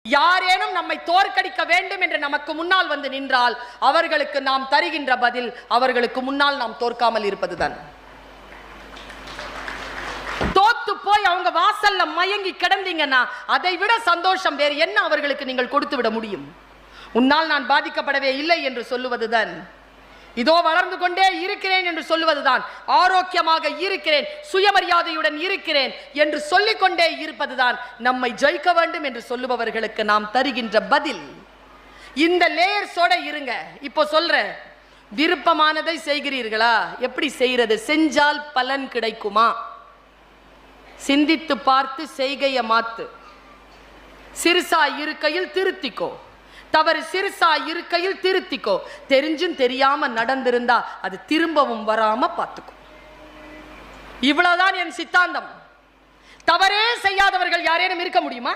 யாரேனும் நம்மை தோற்கடிக்க வேண்டும் என்று நமக்கு முன்னால் வந்து நின்றால் அவர்களுக்கு நாம் தருகின்ற பதில் அவர்களுக்கு முன்னால் நாம் தோற்காமல் இருப்பதுதான். தோத்து போய் அவங்க வாசல்ல மயங்கி கிடந்தீங்கன்னா அதை விட சந்தோஷம் வேறு என்ன அவர்களுக்கு நீங்கள் கொடுத்து விட முடியும்? உன்னால் நான் பாதிக்கப்படவே இல்லை என்று சொல்லுவதுதான், இதோ வளர்ந்து கொண்டே இருக்கிறேன் என்று சொல்லுவதுதான், ஆரோக்கியமாக இருக்கிறேன், சுயமரியாதையுடன் இருக்கிறேன் என்று சொல்லிக்கொண்டே இருப்பதுதான் நம்மை ஜெயிக்க வேண்டும் என்று சொல்லுபவர்களுக்கு நாம் தருகின்ற பதில். இந்த லேயர்ஸோட இருங்க. இப்போ சொல்ற விருப்பமானதை செய்கிறீர்களா? எப்படி செய்யறது? செஞ்சால் பலன் கிடைக்குமா? சிந்தித்து பார்த்து செய்கையை மாத்து. சிறுசா இருக்கையில் திருத்திக்கோ, தவறு சிறுசா இருக்கையில் திருத்திக்கோ. தெரிஞ்சும் தெரியாம நடந்திருந்தா அது திரும்பவும் வராம பார்த்துக்கோ. இவ்வளவுதான் என் சித்தாந்தம். தவறே செய்யாதவர்கள் யாரேனும் இருக்க முடியுமா?